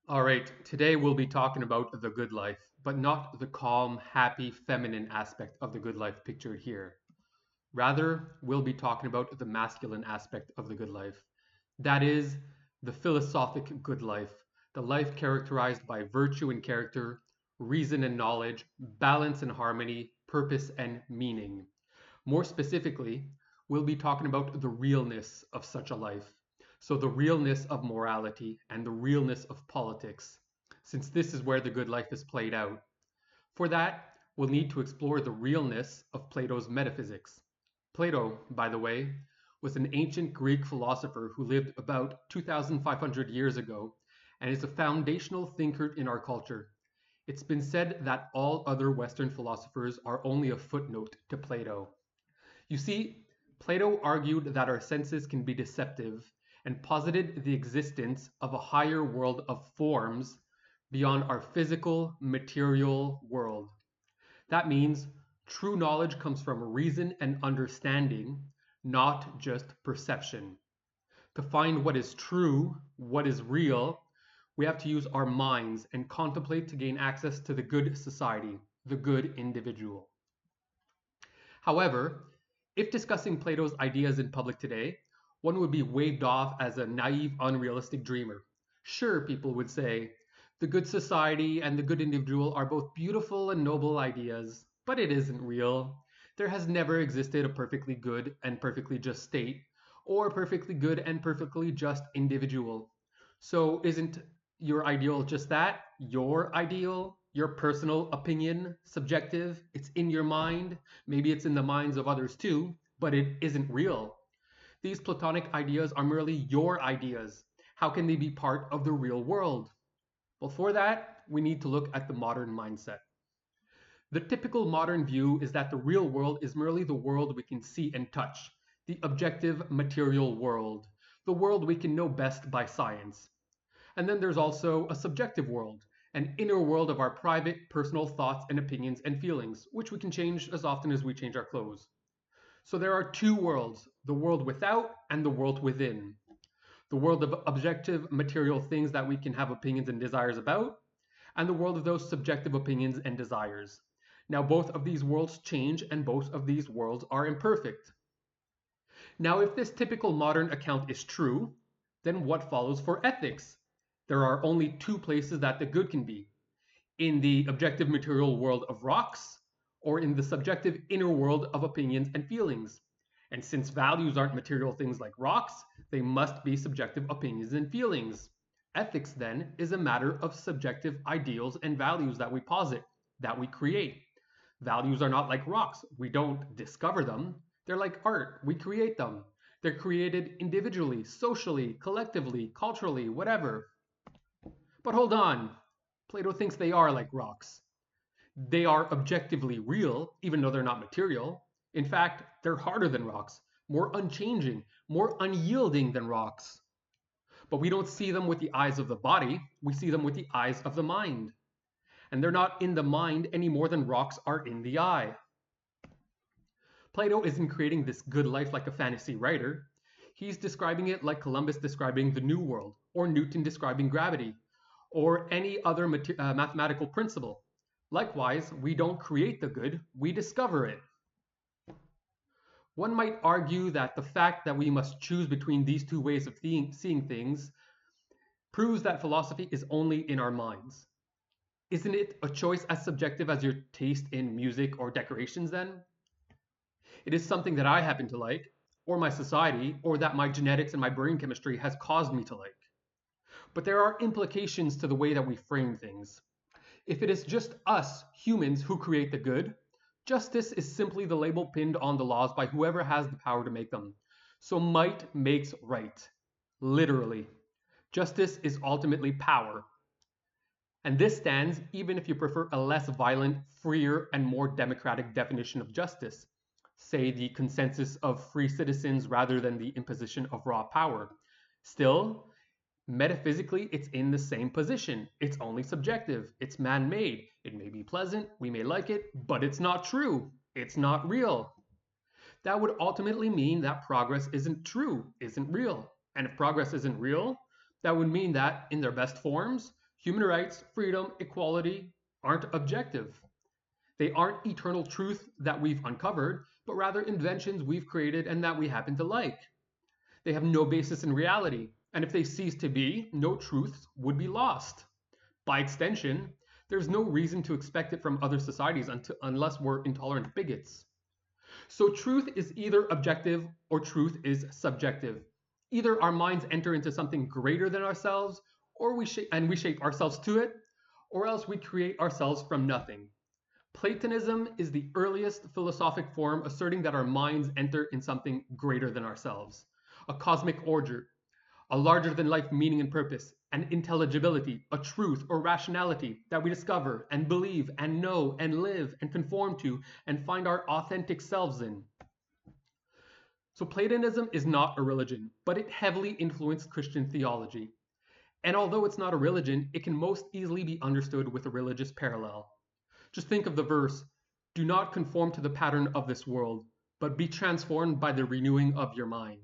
All right, today we'll be talking about the good life, but not the calm, happy, feminine aspect of the good life pictured here. Rather, we'll be talking about the masculine aspect of the good life. That is, the philosophic good life, the life characterized by virtue and character, reason and knowledge, balance and harmony, purpose and meaning. More specifically, we'll be talking about the realness of such a life. So, the realness of morality and the realness of politics, since this is where the good life is played out. For that, we'll need to explore the realness of Plato's metaphysics. Plato, by the way, was an ancient Greek philosopher who lived about 2,500 years ago and is a foundational thinker in our culture. It's been said that all other Western philosophers are only a footnote to Plato. You see, Plato argued that our senses can be deceptive and posited the existence of a higher world of forms beyond our physical, material world. That means true knowledge comes from reason and understanding, not just perception. To find what is true, what is real, we have to use our minds and contemplate to gain access to the good society, the good individual. However, if discussing Plato's ideas in public today, one would be waved off as a naive, unrealistic dreamer. Sure, people would say, the good society and the good individual are both beautiful and noble ideas, but it isn't real. There has never existed a perfectly good and perfectly just state, or a perfectly good and perfectly just individual. So, isn't your ideal just that? Your ideal? Your personal opinion? Subjective? It's in your mind? Maybe it's in the minds of others too, but it isn't real. These Platonic ideas are merely your ideas. How can they be part of the real world? Well, for that, we need to look at the modern mindset. The typical modern view is that the real world is merely the world we can see and touch, the objective material world, the world we can know best by science. And then there's also a subjective world, an inner world of our private, personal thoughts and opinions and feelings, which we can change as often as we change our clothes. So there are two worlds, the world without and the world within. The world of objective material things that we can have opinions and desires about, and the world of those subjective opinions and desires. Now, both of these worlds change and both of these worlds are imperfect. Now, if this typical modern account is true, then what follows for ethics? There are only two places that the good can be: in the objective material world of rocks, or in the subjective inner world of opinions and feelings. And since values aren't material things like rocks, they must be subjective opinions and feelings. Ethics, then, is a matter of subjective ideals and values that we posit, that we create. Values are not like rocks. We don't discover them. They're like art. We create them. They're created individually, socially, collectively, culturally, whatever. But hold on. Plato thinks they are like rocks. They are objectively real, even though they're not material. In fact, they're harder than rocks, more unchanging, more unyielding than rocks. But we don't see them with the eyes of the body, we see them with the eyes of the mind. And they're not in the mind any more than rocks are in the eye. Plato isn't creating this good life like a fantasy writer. He's describing it like Columbus describing the New World, or Newton describing gravity, or any other mathematical principle. Likewise, we don't create the good, we discover it. One might argue that the fact that we must choose between these two ways of seeing things proves that philosophy is only in our minds. Isn't it a choice as subjective as your taste in music or decorations then? It is something that I happen to like, or my society, or that my genetics and my brain chemistry has caused me to like. But there are implications to the way that we frame things. If it is just us, humans, who create the good, justice is simply the label pinned on the laws by whoever has the power to make them. So might makes right. Literally. Justice is ultimately power. And this stands even if you prefer a less violent, freer, and more democratic definition of justice. Say the consensus of free citizens rather than the imposition of raw power. Still, metaphysically, it's in the same position. It's only subjective. It's man-made. It may be pleasant, we may like it, but it's not true. It's not real. That would ultimately mean that progress isn't true, isn't real. And if progress isn't real, that would mean that, in their best forms, Human rights, freedom, equality aren't objective. They aren't eternal truth that we've uncovered, but rather inventions we've created and that we happen to like. They have no basis in reality, and if they cease to be, no truths would be lost. By extension, there's no reason to expect it from other societies unless we're intolerant bigots. So truth is either objective or truth is subjective. Either our minds enter into something greater than ourselves, or we shape ourselves to it, or else we create ourselves from nothing. Platonism is the earliest philosophic form asserting that our minds enter in something greater than ourselves, a cosmic order, a larger than life meaning and purpose, an intelligibility, a truth or rationality that we discover and believe and know and live and conform to and find our authentic selves in. So Platonism is not a religion, but it heavily influenced Christian theology. And although it's not a religion, it can most easily be understood with a religious parallel. Just think of the verse, "Do not conform to the pattern of this world, but be transformed by the renewing of your mind."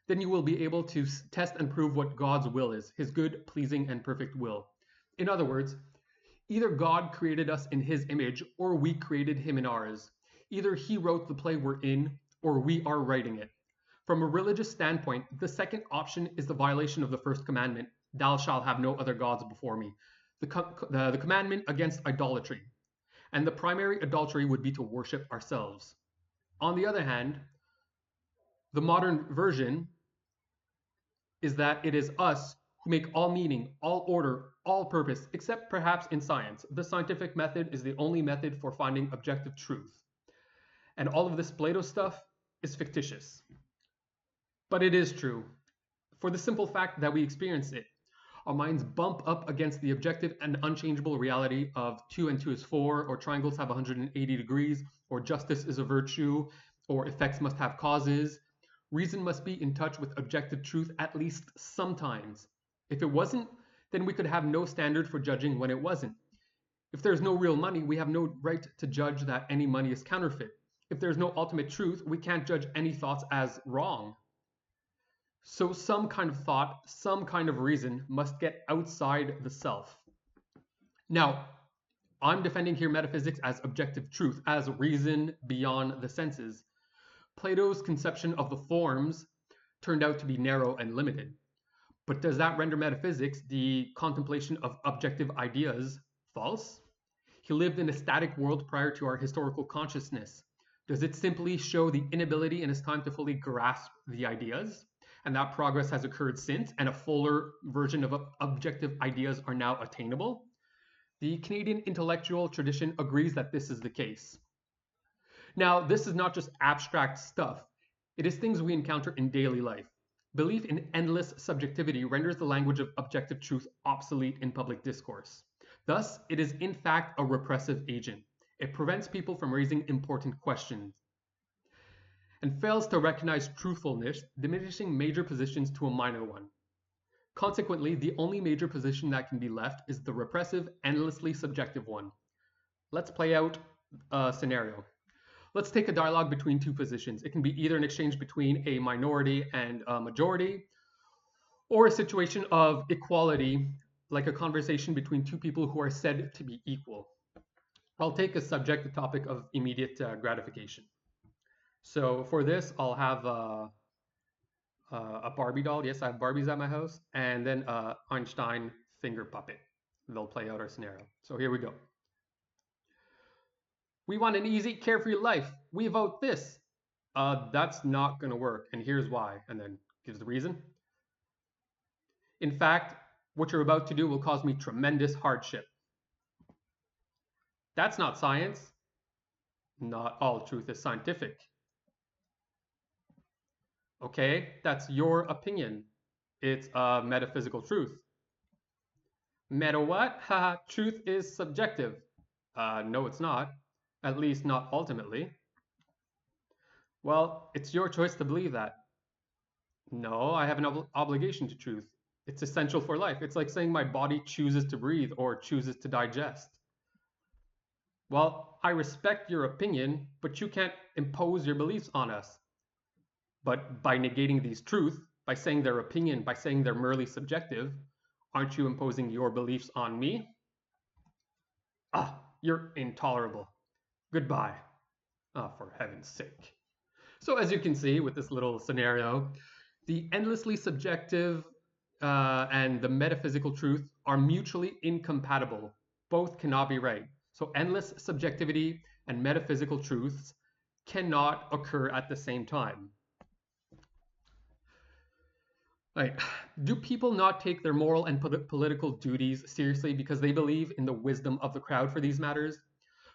Then you will be able to test and prove what God's will is, his good, pleasing, and perfect will. In other words, either God created us in his image or we created him in ours. Either he wrote the play we're in or we are writing it. From a religious standpoint, the second option is the violation of the first commandment, "Thou shalt have no other gods before me," the commandment against idolatry. And the primary adultery would be to worship ourselves. On the other hand, the modern version is that it is us who make all meaning, all order, all purpose, except perhaps in science. The scientific method is the only method for finding objective truth. And all of this Plato stuff is fictitious. But it is true, for the simple fact that we experience it. Our minds bump up against the objective and unchangeable reality of 2 and 2 is 4, or triangles have 180 degrees, or justice is a virtue, or effects must have causes. Reason must be in touch with objective truth at least sometimes. If it wasn't, then we could have no standard for judging when it wasn't. If there's no real money, we have no right to judge that any money is counterfeit. If there's no ultimate truth, we can't judge any thoughts as wrong. So some kind of thought, some kind of reason must get outside the self. Now, I'm defending here metaphysics as objective truth, as reason beyond the senses. Plato's conception of the forms turned out to be narrow and limited. But does that render metaphysics, the contemplation of objective ideas, false? He lived in a static world prior to our historical consciousness. Does it simply show the inability in his time to fully grasp the ideas? And that progress has occurred since, and a fuller version of objective ideas are now attainable? The Canadian intellectual tradition agrees that this is the case. Now, this is not just abstract stuff. It is things we encounter in daily life. Belief in endless subjectivity renders the language of objective truth obsolete in public discourse. Thus, it is in fact a repressive agent. It prevents people from raising important questions and fails to recognize truthfulness, diminishing major positions to a minor one. Consequently, the only major position that can be left is the repressive, endlessly subjective one. Let's play out a scenario. Let's take a dialogue between two positions. It can be either an exchange between a minority and a majority, or a situation of equality, like a conversation between two people who are said to be equal. I'll take a subject, the topic of immediate gratification. So for this, I'll have a Barbie doll. Yes, I have Barbies at my house, and then a Einstein finger puppet. They'll play out our scenario. So here we go. We want an easy, carefree life. We vote this. That's not going to work, and here's why. And then gives the reason. In fact, what you're about to do will cause me tremendous hardship. That's not science. Not all truth is scientific. Okay, that's your opinion. It's a metaphysical truth. Meta what? Haha, truth is subjective. No, it's not. At least not ultimately. Well, it's your choice to believe that. No, I have an obligation to truth. It's essential for life. It's like saying my body chooses to breathe or chooses to digest. Well, I respect your opinion, but you can't impose your beliefs on us. But by negating these truths, by saying their opinion, by saying they're merely subjective, Aren't you imposing your beliefs on me? Ah, you're intolerable. Goodbye. Ah, for heaven's sake. So, as you can see with this little scenario, the endlessly subjective and the metaphysical truth are mutually incompatible. Both cannot be right. So, endless subjectivity and metaphysical truths cannot occur at the same time. Right. Do people not take their moral and political duties seriously because they believe in the wisdom of the crowd for these matters?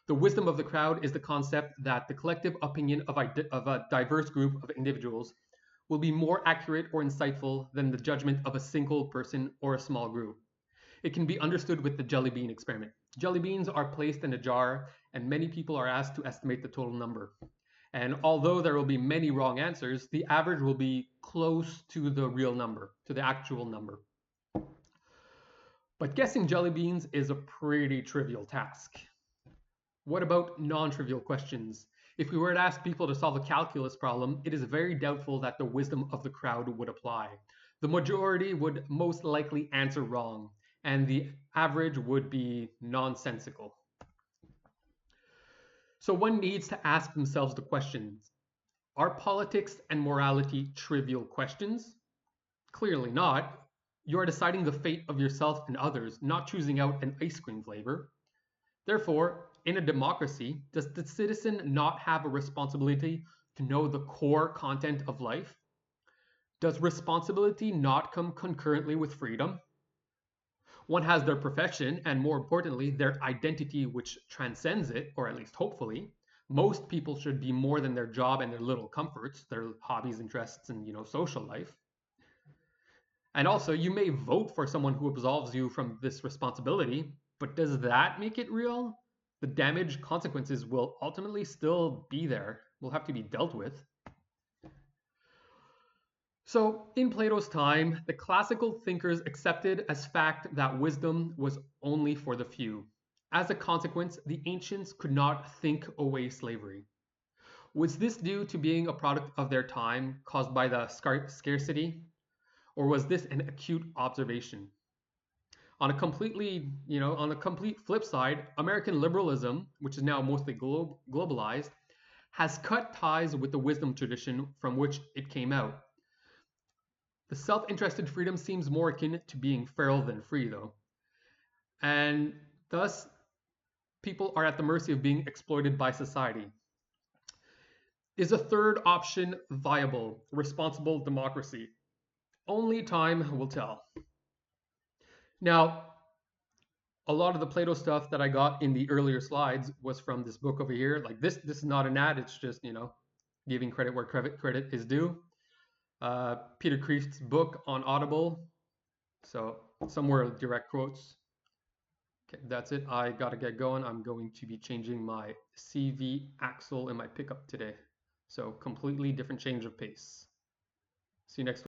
The wisdom of the crowd is the concept that the collective opinion of a diverse group of individuals will be more accurate or insightful than the judgment of a single person or a small group. It can be understood with the jelly bean experiment. Jelly beans are placed in a jar, and many people are asked to estimate the total number. And although there will be many wrong answers, the average will be close to the real number, to the actual number. But guessing jelly beans is a pretty trivial task. What about non-trivial questions? If we were to ask people to solve a calculus problem, it is very doubtful that the wisdom of the crowd would apply. The majority would most likely answer wrong, and the average would be nonsensical. So one needs to ask themselves the questions: are politics and morality trivial questions? Clearly not. You are deciding the fate of yourself and others, not choosing out an ice cream flavor. Therefore, in a democracy, does the citizen not have a responsibility to know the core content of life? Does responsibility not come concurrently with freedom? One has their profession and, more importantly, their identity, which transcends it, or at least hopefully. Most people should be more than their job and their little comforts, their hobbies, interests, and social life. And also, you may vote for someone who absolves you from this responsibility, but does that make it real? The damage consequences will ultimately still be there, will have to be dealt with. So, in Plato's time, the classical thinkers accepted as fact that wisdom was only for the few. As a consequence, the ancients could not think away slavery. Was this due to being a product of their time caused by the scarcity, or was this an acute observation? On a complete flip side, American liberalism, which is now mostly globalized, has cut ties with the wisdom tradition from which it came out. The self-interested freedom seems more akin to being feral than free, though. And thus, people are at the mercy of being exploited by society. Is a third option viable, responsible democracy? Only time will tell. Now, a lot of the Plato stuff that I got in the earlier slides was from this book over here. Like this is not an ad. It's just giving credit where credit is due. Peter Kreeft's book on Audible. So somewhere direct quotes. Okay, that's it. I gotta get going. I'm going to be changing my CV axle in my pickup today. So completely different change of pace. See you next week.